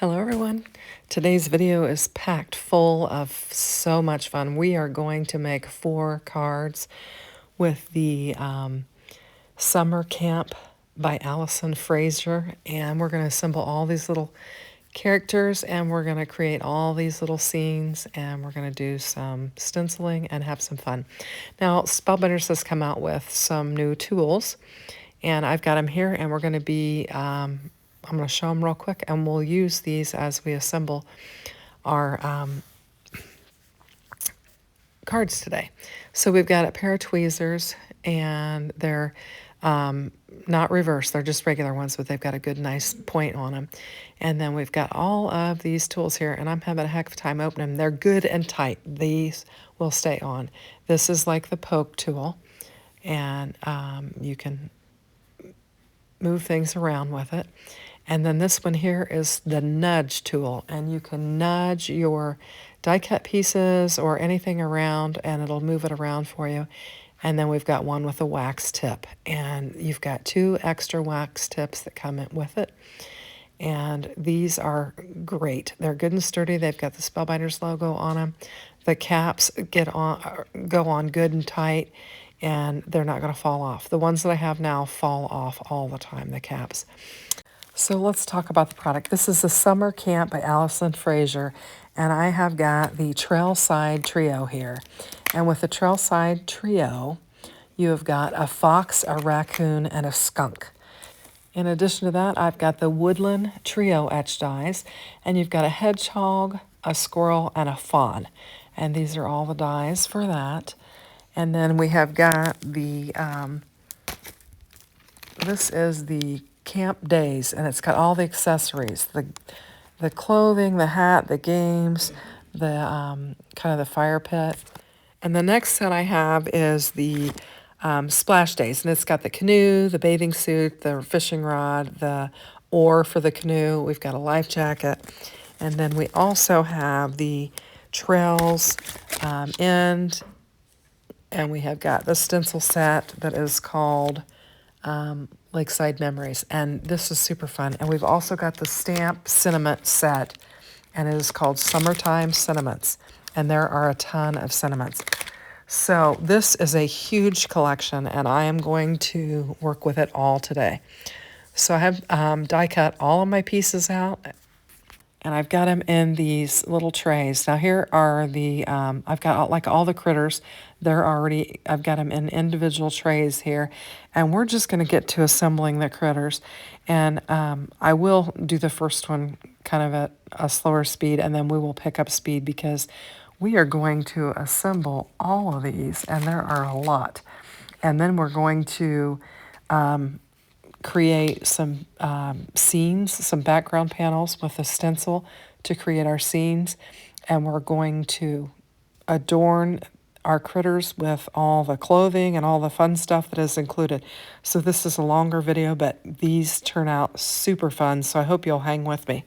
Hello everyone. Today's video is packed full of so much fun. We are going to make 4 cards with the Summer Camp by Allison Fraser, and we're going to assemble all these little characters, and we're going to create all these little scenes, and we're going to do some stenciling and have some fun. Now, Spellbinders has come out with some new tools, and I've got them here, and we're going to be I'm going to show them real quick, and we'll use these as we assemble our cards today. So we've got a pair of tweezers, and they're not reversed. They're just regular ones, but they've got a good, nice point on them. And then we've got all of these tools here, and I'm having a heck of a time opening them. They're good and tight. These will stay on. This is like the poke tool, and you can move things around with it. And then this one here is the nudge tool, and you can nudge your die cut pieces or anything around, and it'll move it around for you. And then we've got one with a wax tip, and you've got 2 extra wax tips that come in with it. And these are great. They're good and sturdy. They've got the Spellbinders logo on them. The caps go on good and tight, and they're not going to fall off. The ones that I have now fall off all the time, the caps. So let's talk about the product. This is the Summer Camp by Allison Fraser, and I have got the Trailside Trio here. And with the Trailside Trio, you have got a fox, a raccoon, and a skunk. In addition to that, I've got the Woodland Trio etch dies, and you've got a hedgehog, a squirrel, and a fawn. And these are all the dies for that. And then we have got the, this is the Camp Days, and it's got all the accessories, the clothing, the hat, the games, the kind of the fire pit. And the next set I have is the Splash Days, and it's got the canoe, the bathing suit, the fishing rod, the oar for the canoe. We've got a life jacket, and then we also have the trails end, and we have got the stencil set that is called Lakeside Memories, and this is super fun. And we've also got the stamp sentiment set, and it is called Summertime Sentiments, and there are a ton of sentiments. So this is a huge collection, and I am going to work with it all today. So I have die cut all of my pieces out, and I've got them in these little trays. Now here are the, I've got like all the critters. I've got them in individual trays here, and we're just going to get to assembling the critters. And I will do the first one kind of at a slower speed, and then we will pick up speed because we are going to assemble all of these, and there are a lot. And then we're going to create some scenes, some background panels with a stencil to create our scenes, and we're going to adorn our critters with all the clothing and all the fun stuff that is included. So this is a longer video, but these turn out super fun, so I hope you'll hang with me.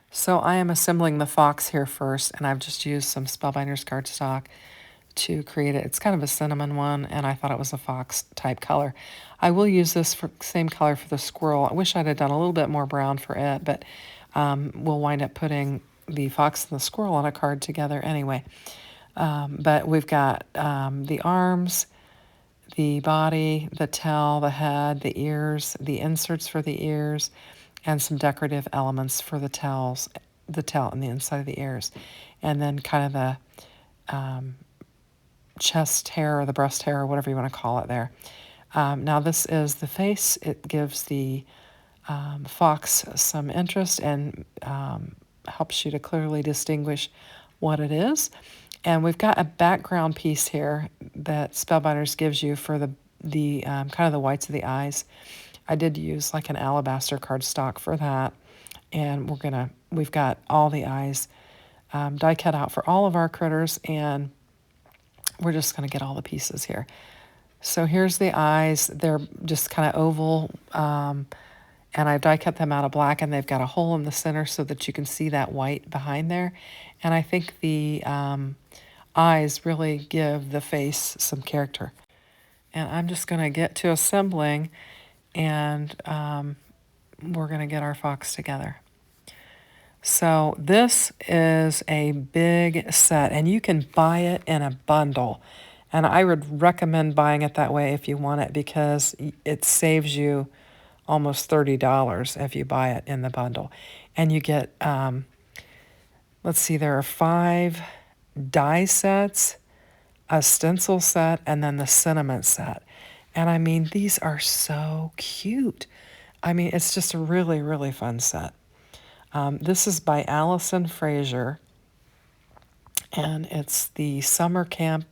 So I am assembling the fox here first, and I've just used some Spellbinders cardstock to create it. It's kind of a cinnamon one, and I thought it was a fox type color. I will use this same color for the squirrel. I wish I'd have done a little bit more brown for it, but we'll wind up putting the fox and the squirrel on a card together anyway. But we've got the arms, the body, the tail, the head, the ears, the inserts for the ears, and some decorative elements for the tail and the inside of the ears. And then kind of the chest hair or the breast hair or whatever you want to call it there. Now this is the face. It gives the fox some interest and helps you to clearly distinguish what it is. And we've got a background piece here that Spellbinders gives you for the kind of the whites of the eyes. I did use like an alabaster cardstock for that, and we've got all the eyes die cut out for all of our critters, and we're just going to get all the pieces here. So here's the eyes. They're just kind of oval, and I've die cut them out of black, and they've got a hole in the center so that you can see that white behind there. And I think the eyes really give the face some character. And I'm just going to get to assembling, and we're going to get our fox together. So this is a big set, and you can buy it in a bundle. And I would recommend buying it that way if you want it, because it saves you almost $30 if you buy it in the bundle. And you get, let's see, there are 5 die sets, a stencil set, and then the sentiment set. And I mean, these are so cute. I mean, it's just a really, really fun set. This is by Allison Fraser, and it's the Summer Camp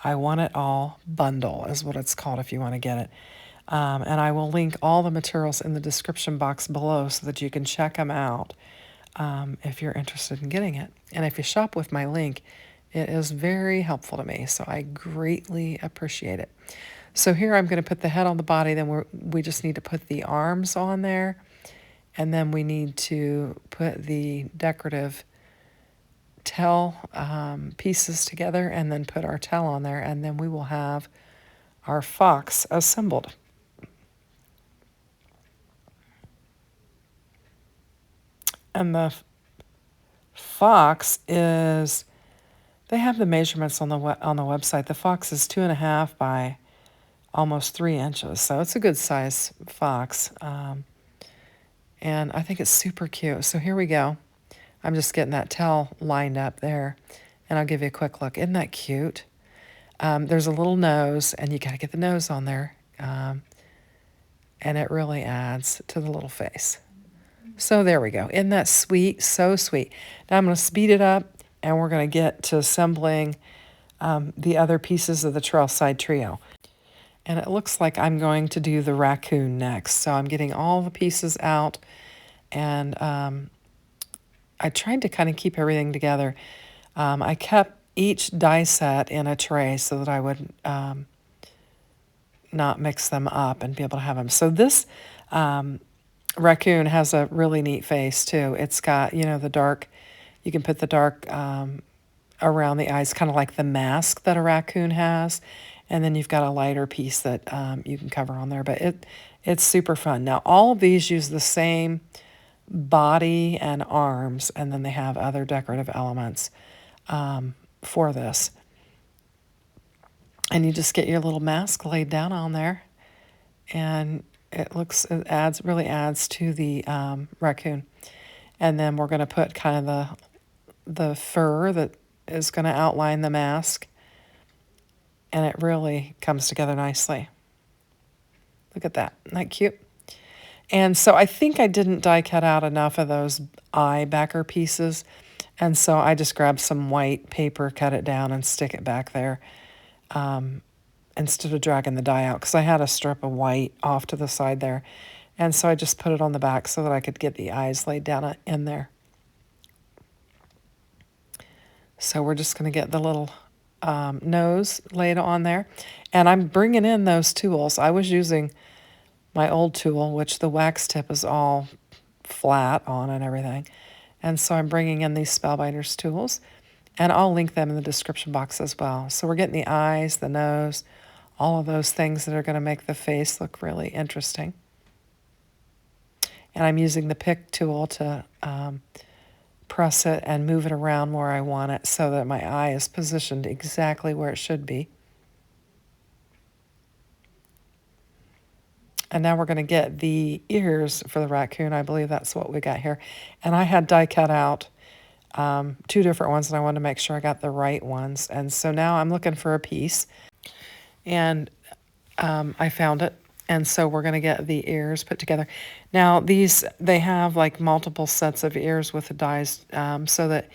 I Want It All bundle is what it's called if you want to get it. And I will link all the materials in the description box below so that you can check them out if you're interested in getting it. And if you shop with my link, it is very helpful to me, so I greatly appreciate it. So here I'm going to put the head on the body, then we just need to put the arms on there, and then we need to put the decorative tail pieces together and then put our tail on there, and then we will have our fox assembled. And the fox is, they have the measurements on the website. The fox is 2.5 by almost 3 inches, so it's a good size fox. And I think it's super cute. So here we go. I'm just getting that tail lined up there, and I'll give you a quick look. Isn't that cute? There's a little nose, and you got to get the nose on there, and it really adds to the little face. So there we go. Isn't that sweet? So sweet. Now I'm going to speed it up, and we're going to get to assembling the other pieces of the Trailside Trio. And it looks like I'm going to do the raccoon next. So I'm getting all the pieces out, and I tried to kind of keep everything together. I kept each die set in a tray so that I would not mix them up and be able to have them. So this raccoon has a really neat face too. It's got, you know, the dark, you can put the dark around the eyes, kind of like the mask that a raccoon has. And then you've got a lighter piece that you can cover on there. But it's super fun. Now, all of these use the same body and arms, and then they have other decorative elements for this. And you just get your little mask laid down on there, and it really adds to the raccoon. And then we're going to put kind of the fur that is going to outline the mask, and it really comes together nicely. Look at that. Isn't that cute? And so I think I didn't die cut out enough of those eye backer pieces, and so I just grabbed some white paper, cut it down, and stick it back there instead of dragging the die out, because I had a strip of white off to the side there. And so I just put it on the back so that I could get the eyes laid down in there. So we're just going to get the little nose laid on there. And I'm bringing in those tools. I was using my old tool, which the wax tip is all flat on and everything. And so I'm bringing in these Spellbinders tools, and I'll link them in the description box as well. So we're getting the eyes, the nose, all of those things that are going to make the face look really interesting. And I'm using the pick tool to press it and move it around where I want it so that my eye is positioned exactly where it should be. And now we're going to get the ears for the raccoon. I believe that's what we got here. And I had die cut out 2 different ones, and I wanted to make sure I got the right ones. And so now I'm looking for a piece, and I found it. And so we're going to get the ears put together. Now these, they have like multiple sets of ears with the dies so that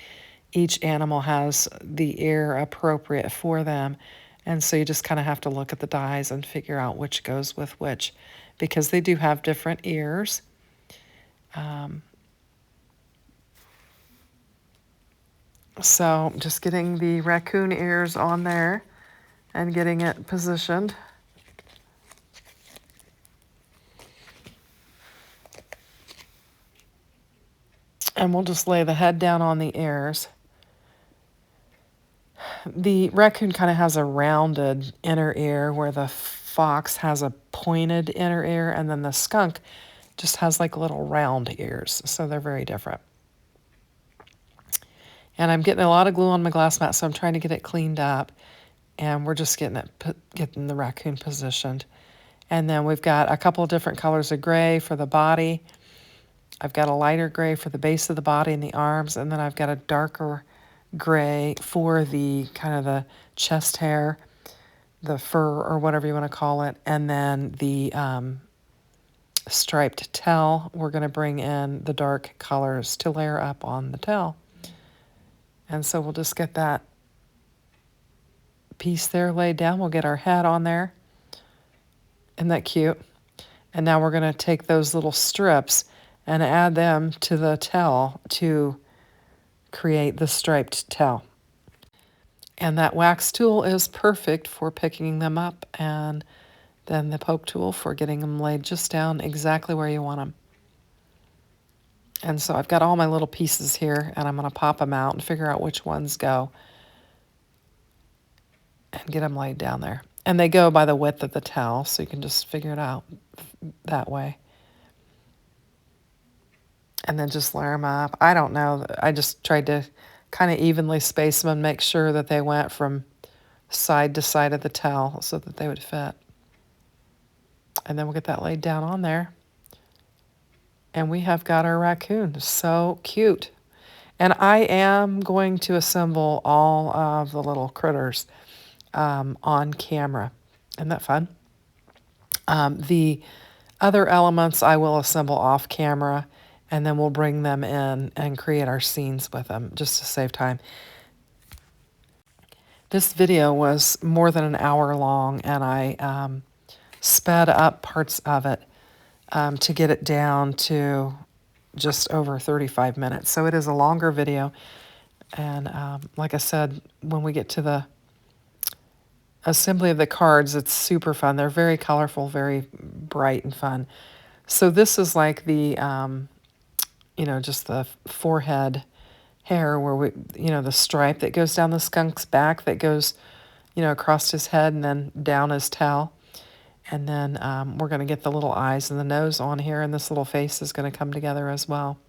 each animal has the ear appropriate for them. And so you just kind of have to look at the dies and figure out which goes with which, because they do have different ears. So just getting the raccoon ears on there and getting it positioned. And we'll just lay the head down on the ears. The raccoon kind of has a rounded inner ear, where the fox has a pointed inner ear, and then the skunk just has like little round ears. So they're very different. And I'm getting a lot of glue on my glass mat, so I'm trying to get it cleaned up. And we're just getting the raccoon positioned. And then we've got a couple of different colors of gray for the body. I've got a lighter gray for the base of the body and the arms, and then I've got a darker gray for the kind of the chest hair, the fur, or whatever you want to call it, and then the striped tail. We're going to bring in the dark colors to layer up on the tail. And so we'll just get that piece there laid down. We'll get our head on there. Isn't that cute? And now we're going to take those little strips and add them to the tail to create the striped tail. And that wax tool is perfect for picking them up, and then the poke tool for getting them laid just down exactly where you want them. And so I've got all my little pieces here, and I'm going to pop them out and figure out which ones go and get them laid down there. And they go by the width of the towel, so you can just figure it out that way. And then just layer them up. I don't know. I just tried to kind of evenly space them and make sure that they went from side to side of the towel so that they would fit. And then we'll get that laid down on there. And we have got our raccoon. So cute. And I am going to assemble all of the little critters on camera. Isn't that fun? The other elements I will assemble off camera, and then we'll bring them in and create our scenes with them just to save time. This video was more than an hour long, and I sped up parts of it to get it down to just over 35 minutes. So it is a longer video. And like I said, when we get to the assembly of the cards, it's super fun. They're very colorful, very bright and fun. So this is like the, just the forehead hair where the stripe that goes down the skunk's back that goes, across his head and then down his tail. And then we're going to get the little eyes and the nose on here, and this little face is going to come together as well.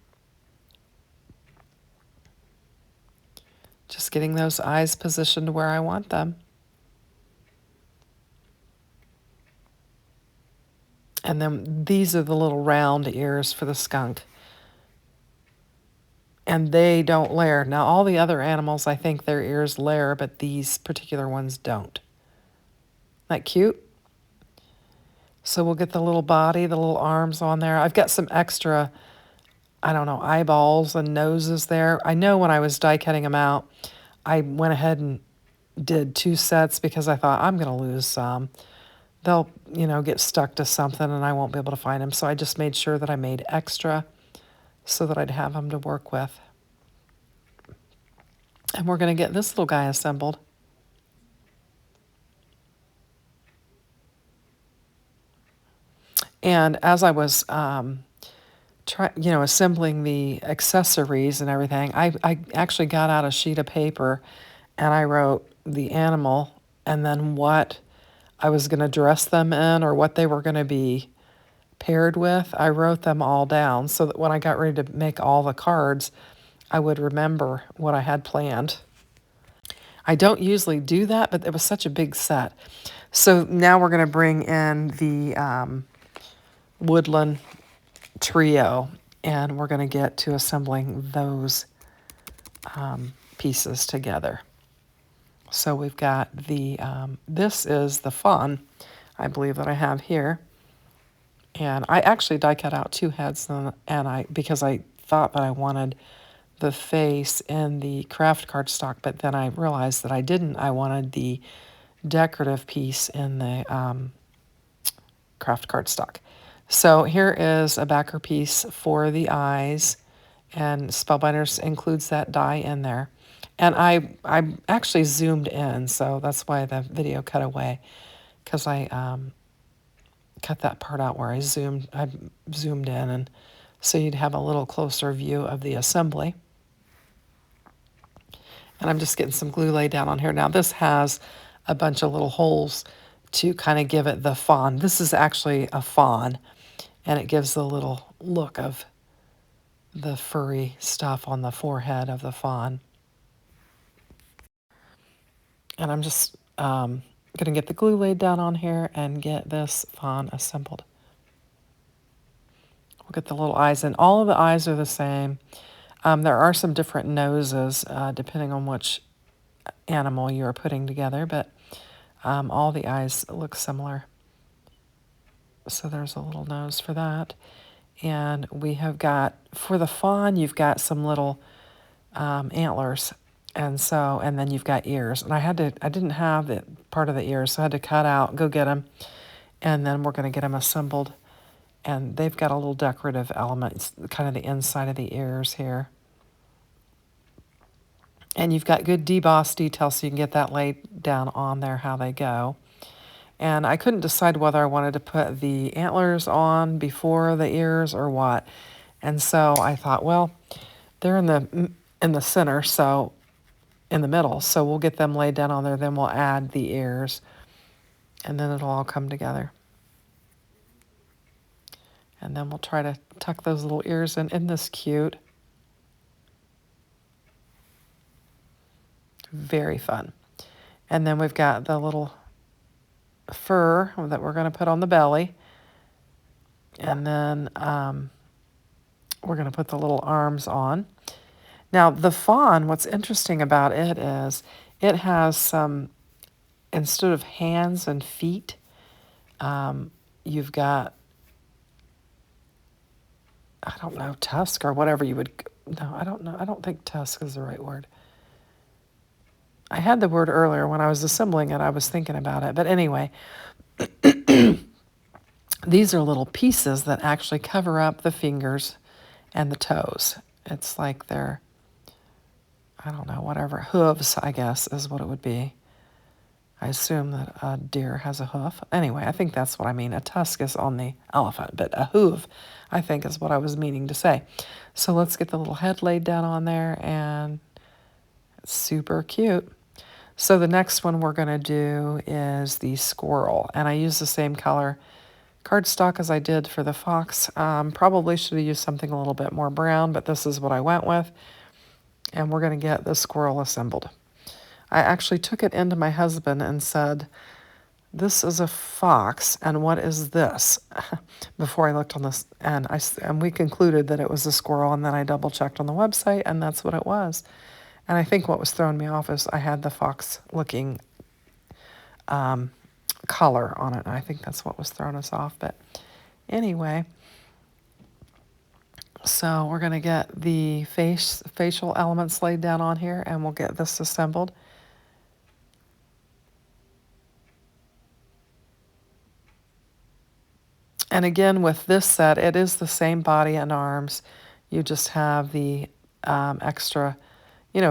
Just getting those eyes positioned where I want them. And then these are the little round ears for the skunk. And they don't layer. Now, all the other animals, I think their ears layer, but these particular ones don't. Isn't that cute? So we'll get the little body, the little arms on there. I've got some extra, eyeballs and noses there. I know when I was die cutting them out, I went ahead and did 2 sets because I thought I'm going to lose some. They'll, get stuck to something and I won't be able to find them. So I just made sure that I made extra so that I'd have them to work with. And we're going to get this little guy assembled. And as I was assembling the accessories and everything, I actually got out a sheet of paper and I wrote the animal and then what I was going to dress them in or what they were going to be paired with. I wrote them all down so that when I got ready to make all the cards, I would remember what I had planned. I don't usually do that, but it was such a big set. So now we're going to bring in the woodland trio, and we're going to get to assembling those pieces together. So we've got the, this is the fawn, I believe, that I have here. And I actually die cut out 2 heads, because I thought that I wanted the face in the craft cardstock, but then I realized that I didn't. I wanted the decorative piece in the craft cardstock. So here is a backer piece for the eyes, and Spellbinders includes that die in there. And I actually zoomed in, so that's why the video cut away, because I cut that part out where I zoomed in, and so you'd have a little closer view of the assembly. And I'm just getting some glue laid down on here. Now this has a bunch of little holes to kind of give it the fawn. This is actually a fawn, and it gives the little look of the furry stuff on the forehead of the fawn. And I'm just going to get the glue laid down on here and get this fawn assembled. We'll get the little eyes in. All of the eyes are the same. There are some different noses depending on which animal you are putting together, but all the eyes look similar. So there's a little nose for that. And we have got, for the fawn, you've got some little antlers. And then you've got ears. And I didn't have part of the ears, so I had to cut out, go get them. And then we're going to get them assembled. And they've got a little decorative element, it's kind of the inside of the ears here. And you've got good deboss detail, so you can get that laid down on there, how they go. And I couldn't decide whether I wanted to put the antlers on before the ears or what. And so I thought, well, they're in the center, so in the middle, so we'll get them laid down on there, then we'll add the ears, and then it'll all come together. And then we'll try to tuck those little ears in. Isn't this cute? Very fun. And then we've got the little fur that we're going to put on the belly. And then we're going to put the little arms on. Now, the fawn, what's interesting about it is it has some, instead of hands and feet, you've got, I don't know, tusk or whatever you would, no, I don't know. I don't think tusk is the right word. I had the word earlier when I was assembling it. I was thinking about it. But anyway, these are little pieces that actually cover up the fingers and the toes. It's like they're, I don't know, whatever, hooves, I guess, is what it would be. I assume that a deer has a hoof. Anyway, I think that's what I mean. A tusk is on the elephant, but a hoof, I think, is what I was meaning to say. So let's get the little head laid down on there, and it's super cute. So the next one we're going to do is the squirrel, and I use the same color cardstock as I did for the fox. Probably should have used something a little bit more brown, but this is what I went with, and we're going to get the squirrel assembled. I actually took it into my husband and said, this is a fox, and what is this? Before I looked on this, and we concluded that it was a squirrel, and then I double-checked on the website, and that's what it was. And I think what was throwing me off is I had the fox-looking color on it, and I think that's what was throwing us off. But anyway, so we're going to get the facial elements laid down on here, and we'll get this assembled. And again, with this set, it is the same body and arms. You just have the extra,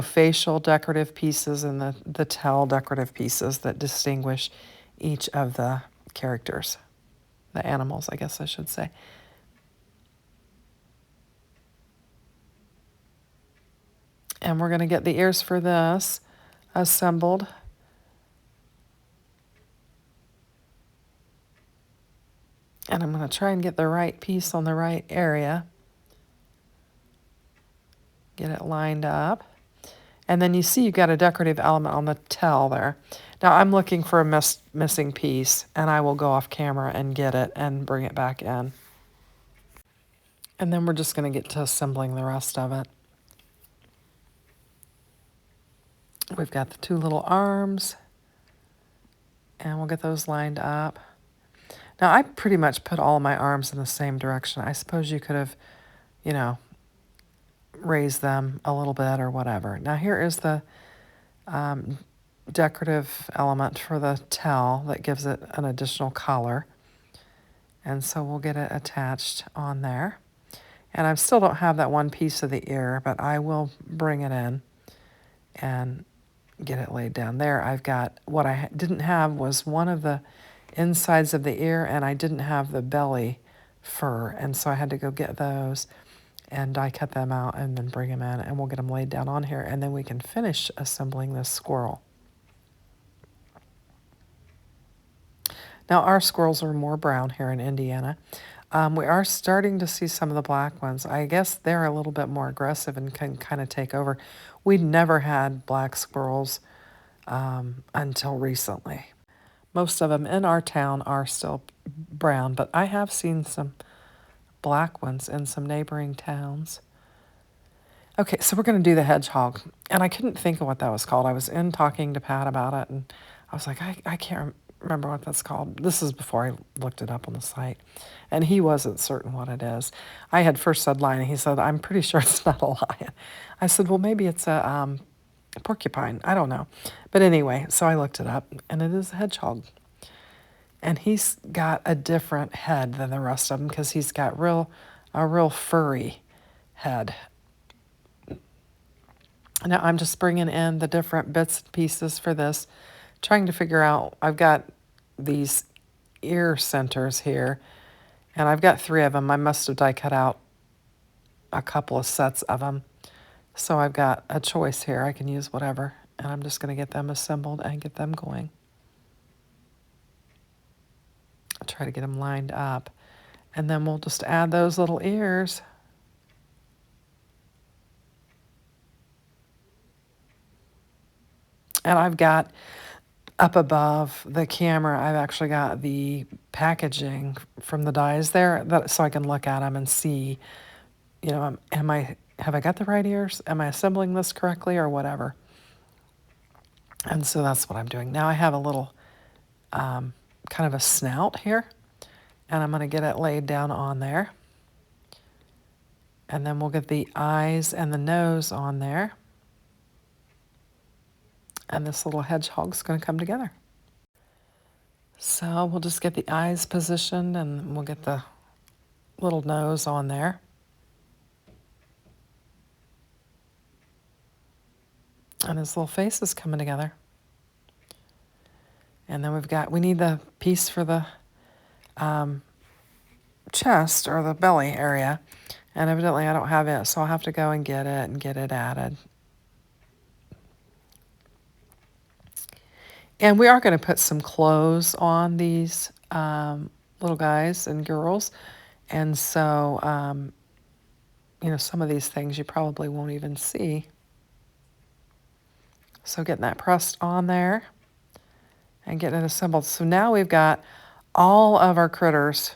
facial decorative pieces and the tail decorative pieces that distinguish each of the characters, the animals, I guess I should say. And we're going to get the ears for this assembled. And I'm going to try and get the right piece on the right area. Get it lined up. And then you see you've got a decorative element on the tail there. Now I'm looking for a missing piece, and I will go off camera and get it and bring it back in. And then we're just going to get to assembling the rest of it. We've got the two little arms, and we'll get those lined up. Now, I pretty much put all my arms in the same direction. I suppose you could have, raised them a little bit or whatever. Now, here is the decorative element for the tail that gives it an additional color. And so we'll get it attached on there. And I still don't have that one piece of the ear, but I will bring it in and get it laid down there. I've got, what I didn't have was one of the insides of the ear, and I didn't have the belly fur, and so I had to go get those and die cut them out and then bring them in, and we'll get them laid down on here, and then we can finish assembling this squirrel. Now our squirrels are more brown here in Indiana. We are starting to see some of the black ones. I guess they're a little bit more aggressive and can kind of take over. We'd never had black squirrels until recently. Most of them in our town are still brown, but I have seen some black ones in some neighboring towns. Okay, so we're going to do the hedgehog. And I couldn't think of what that was called. I was in talking to Pat about it, and I was like, I can't remember what that's called. This is before I looked it up on the site. And he wasn't certain what it is. I had first said lion, and he said, I'm pretty sure it's not a lion. I said, well, maybe it's a porcupine. I don't know. But anyway, so I looked it up, and it is a hedgehog. And he's got a different head than the rest of them because he's got a real furry head. Now I'm just bringing in the different bits and pieces for this, trying to figure out, I've got these ear centers here, and I've got 3 of them. I must have die cut out a couple of sets of them. So I've got a choice here. I can use whatever, and I'm just going to get them assembled and get them going. I'll try to get them lined up, and then we'll just add those little ears. And I've got up above the camera, I've actually got the packaging from the dies there, so I can look at them and see, you know, have I got the right ears? Am I assembling this correctly or whatever? And so that's what I'm doing. Now I have a little kind of a snout here, and I'm going to get it laid down on there. And then we'll get the eyes and the nose on there. And this little hedgehog's going to come together. So we'll just get the eyes positioned, and we'll get the little nose on there. And his little face is coming together. And then we need the piece for the chest or the belly area. And evidently I don't have it, so I'll have to go and get it added. And we are going to put some clothes on these little guys and girls. And so, you know, some of these things you probably won't even see. So getting that pressed on there and getting it assembled. So now we've got all of our critters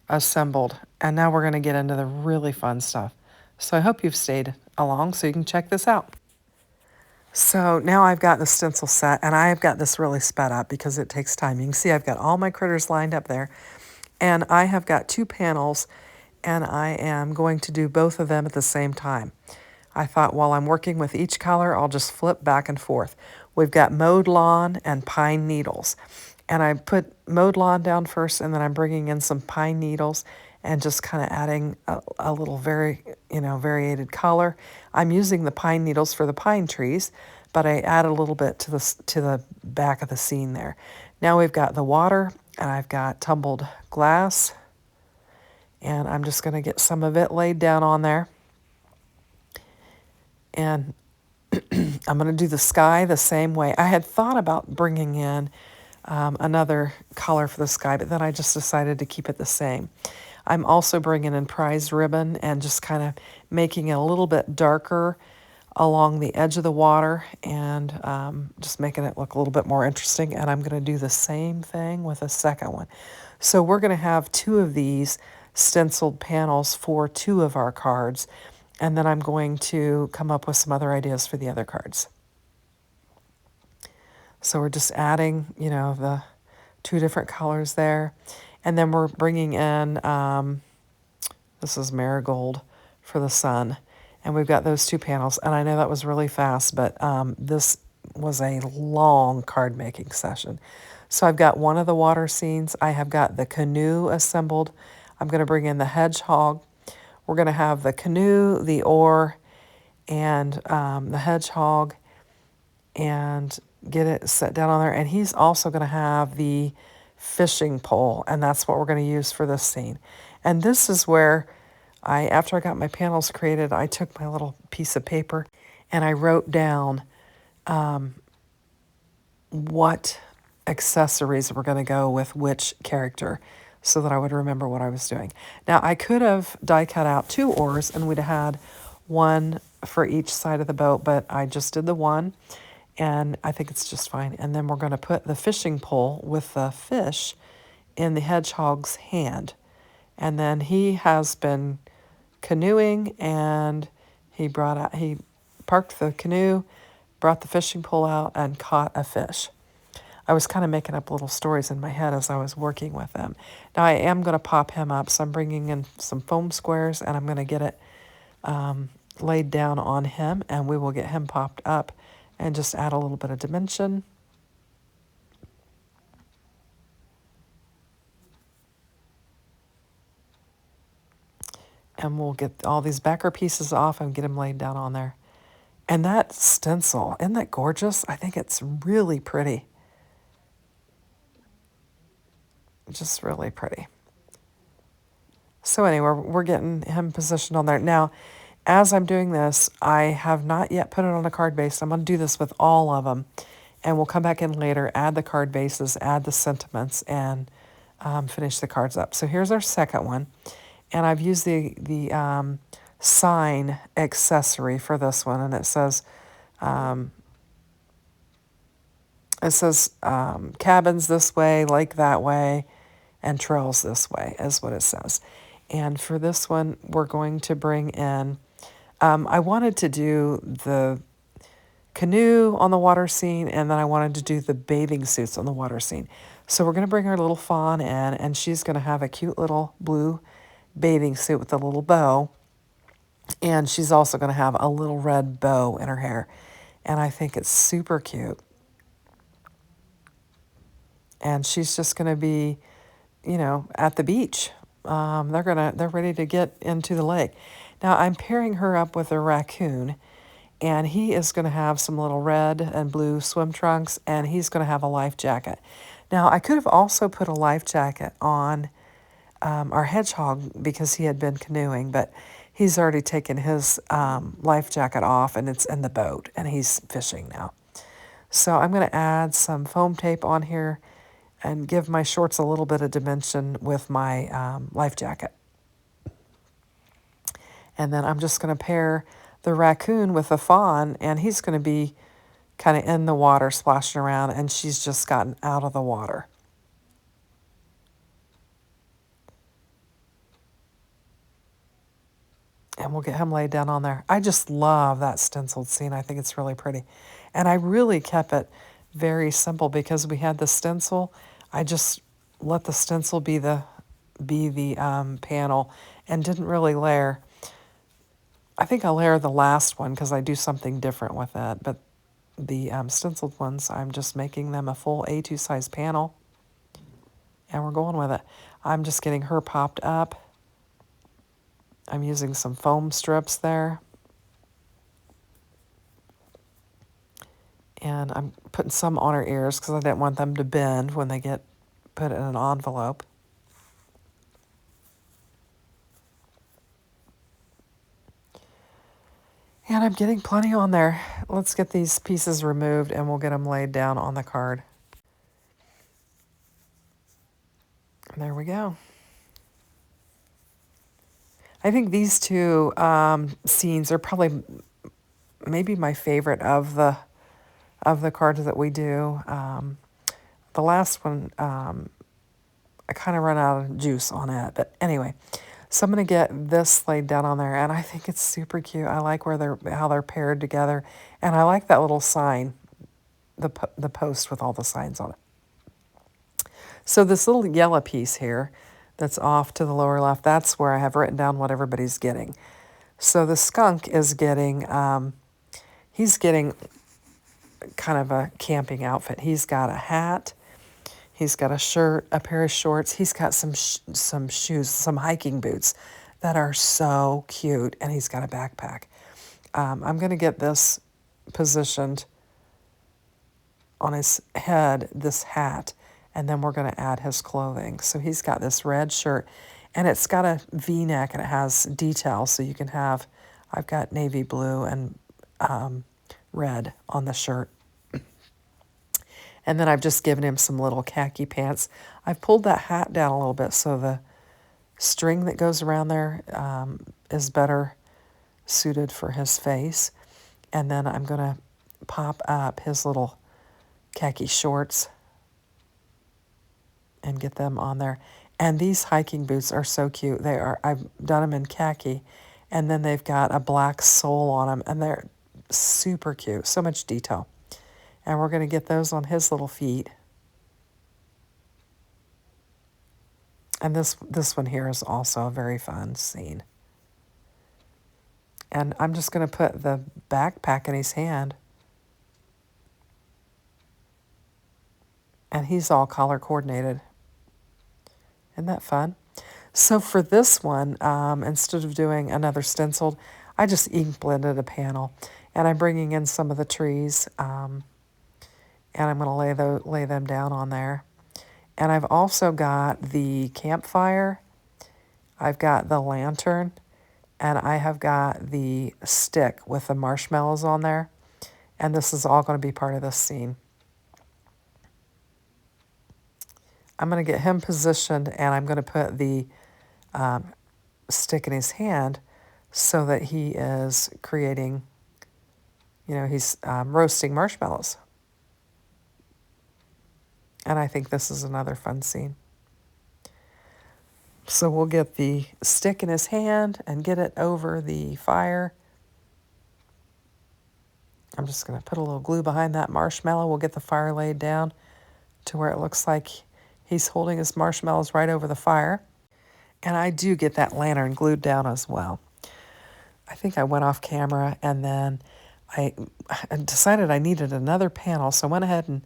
assembled. And now we're going to get into the really fun stuff. So I hope you've stayed along so you can check this out. So now I've got the stencil set, and I have got this really sped up because it takes time. You can see I've got all my critters lined up there, and I have got 2 panels, and I am going to do both of them at the same time. I thought while I'm working with each color, I'll just flip back and forth. We've got mowed lawn and pine needles, and I put mowed lawn down first, and then I'm bringing in some pine needles and just kind of adding a little variated color. I'm using the pine needles for the pine trees, but I add a little bit to the back of the scene there. Now we've got the water, and I've got tumbled glass, and I'm just going to get some of it laid down on there. And I'm going to do the sky the same way. I had thought about bringing in another color for the sky, but then I just decided to keep it the same. I'm also bringing in prize ribbon and just kind of making it a little bit darker along the edge of the water, and just making it look a little bit more interesting. And I'm going to do the same thing with a second one. So we're going to have 2 of these stenciled panels for 2 of our cards, and then I'm going to come up with some other ideas for the other cards. So we're just adding, you know, the 2 different colors there. And then we're bringing in, this is marigold for the sun. And we've got those 2 panels. And I know that was really fast, but this was a long card making session. So I've got one of the water scenes. I have got the canoe assembled. I'm going to bring in the hedgehog. We're going to have the canoe, the oar, and the hedgehog, and get it set down on there. And he's also going to have the fishing pole, and that's what we're going to use for this scene. And this is where after I got my panels created, I took my little piece of paper and I wrote down what accessories were going to go with which character so that I would remember what I was doing. Now, I could have die cut out 2 oars and we'd have had one for each side of the boat, but I just did the one. and I think it's just fine. And then we're going to put the fishing pole with the fish in the hedgehog's hand. And then he has been canoeing, and he parked the canoe, brought the fishing pole out, and caught a fish. I was kind of making up little stories in my head as I was working with them. Now I am going to pop him up, so I'm bringing in some foam squares, and I'm going to get it laid down on him, and we will get him popped up and just add a little bit of dimension. And we'll get all these backer pieces off and get them laid down on there. And that stencil, isn't that gorgeous? I think it's really pretty. Just really pretty. So anyway, we're getting him positioned on there. Now, as I'm doing this, I have not yet put it on a card base. I'm going to do this with all of them. And we'll come back in later, add the card bases, add the sentiments, and finish the cards up. So here's our second one. And I've used the sign accessory for this one. And it says cabins this way, lake that way, and trails this way is what it says. And for this one, we're going to bring in, I wanted to do the canoe on the water scene, and then I wanted to do the bathing suits on the water scene. So we're going to bring our little fawn in, and she's going to have a cute little blue bathing suit with a little bow. And she's also going to have a little red bow in her hair. And I think it's super cute. And she's just going to be, at the beach. They're ready to get into the lake. Now I'm pairing her up with a raccoon, and he is going to have some little red and blue swim trunks, and he's going to have a life jacket. Now I could have also put a life jacket on our hedgehog because he had been canoeing, but he's already taken his life jacket off, and it's in the boat, and he's fishing now. So I'm going to add some foam tape on here and give my shorts a little bit of dimension with my life jacket. And then I'm just going to pair the raccoon with the fawn, and he's going to be kind of in the water splashing around, and she's just gotten out of the water. And we'll get him laid down on there. I just love that stenciled scene. I think it's really pretty. And I really kept it very simple because we had the stencil. I just let the stencil be the panel and didn't really layer. I think I'll layer the last one because I do something different with it. But the stenciled ones, I'm just making them a full A2 size panel. And we're going with it. I'm just getting her popped up. I'm using some foam strips there. And I'm putting some on her ears because I didn't want them to bend when they get put in an envelope. And I'm getting plenty on there. Let's get these pieces removed and we'll get them laid down on the card. There we go. I think these two scenes are probably maybe my favorite of the cards that we do. The last one, I kind of run out of juice on it. But anyway, so I'm going to get this laid down on there, and I think it's super cute. I like how they're paired together, and I like that little sign, the post with all the signs on it. So this little yellow piece here that's off to the lower left, that's where I have written down what everybody's getting. So the skunk is getting, he's getting kind of a camping outfit. He's got a hat, he's got a shirt, a pair of shorts, he's got some shoes, some hiking boots that are so cute, and he's got a backpack. I'm going to get this positioned on his head, this hat, and then we're going to add his clothing. So he's got this red shirt, and it's got a V-neck, and it has details, so you can have, I've got navy blue and red on the shirt. And then I've just given him some little khaki pants. I've pulled that hat down a little bit so the string that goes around there is better suited for his face. And then I'm going to pop up his little khaki shorts and get them on there. And these hiking boots are so cute. They are, I've done them in khaki, and then they've got a black sole on them, and they're super cute. So much detail. And we're going to get those on his little feet. And this one here is also a very fun scene. And I'm just going to put the backpack in his hand. And he's all color coordinated. Isn't that fun? So for this one, instead of doing another stenciled, I just ink blended a panel. And I'm bringing in some of the trees. And I'm going to lay them down on there. And I've also got the campfire. I've got the lantern. And I have got the stick with the marshmallows on there. And this is all going to be part of this scene. I'm going to get him positioned, and I'm going to put the stick in his hand so that he is creating, he's roasting marshmallows. And I think this is another fun scene. So we'll get the stick in his hand and get it over the fire. I'm just going to put a little glue behind that marshmallow. We'll get the fire laid down to where it looks like he's holding his marshmallows right over the fire. And I do get that lantern glued down as well. I think I went off camera, and then I decided I needed another panel, so I went ahead and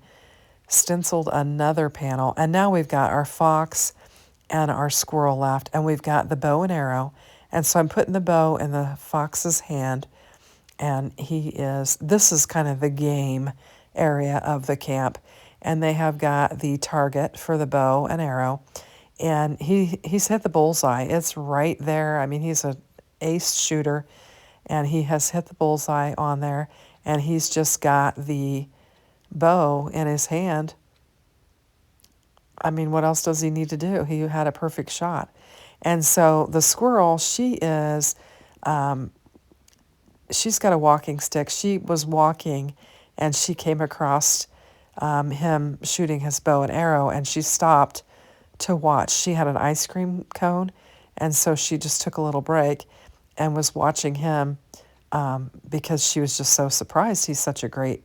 stenciled another panel. And now we've got our fox and our squirrel left, and we've got the bow and arrow. And so I'm putting the bow in the fox's hand, and this is kind of the game area of the camp. And they have got the target for the bow and arrow. And he's hit the bullseye. It's right there. I mean, he's an ace shooter. And he has hit the bullseye on there. And he's just got the bow in his hand. I mean, what else does he need to do? He had a perfect shot. And so the squirrel, she's got a walking stick. She was walking, and she came across him shooting his bow and arrow, and she stopped to watch. She had an ice cream cone, and so she just took a little break and was watching him because she was just so surprised. He's such a great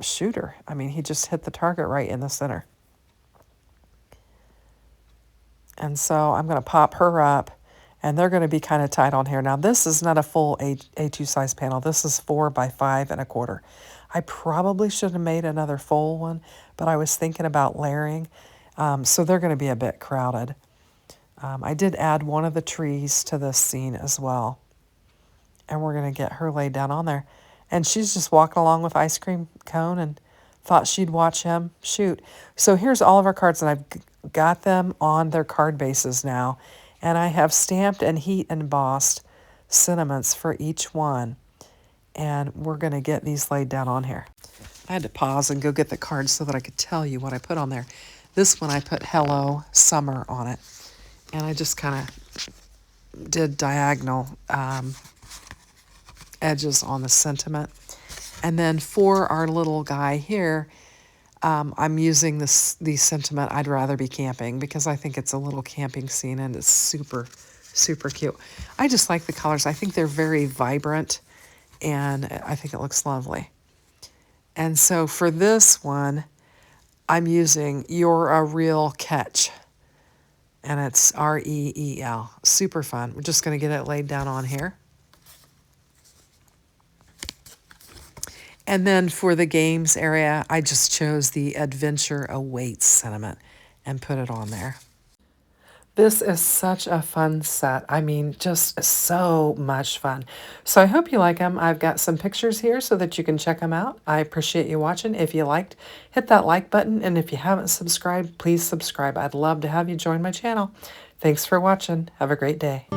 shooter. I mean, he just hit the target right in the center. And so I'm going to pop her up, and they're going to be kind of tight on here. Now, this is not a full A2 size panel. This is 4 by 5 1/4. I probably should have made another full one, but I was thinking about layering, so they're going to be a bit crowded. I did add one of the trees to this scene as well, and we're going to get her laid down on there. And she's just walking along with ice cream cone and thought she'd watch him shoot. So here's all of our cards, and I've got them on their card bases now, and I have stamped and heat embossed sentiments for each one. And we're going to get these laid down on here. I had to pause and go get the cards so that I could tell you what I put on there. This one I put Hello Summer on it. And I just kind of did diagonal edges on the sentiment. And then for our little guy here, I'm using the sentiment, I'd rather be camping, because I think it's a little camping scene, and it's super, super cute. I just like the colors. I think they're very vibrant, and I think it looks lovely. And so for this one, I'm using You're a Real Catch, and it's REEL. Super fun. We're just going to get it laid down on here. And then for the games area, I just chose the Adventure Awaits sentiment and put it on there. This is such a fun set. I mean, just so much fun. So I hope you like them. I've got some pictures here so that you can check them out. I appreciate you watching. If you liked, hit that like button. And if you haven't subscribed, please subscribe. I'd love to have you join my channel. Thanks for watching. Have a great day.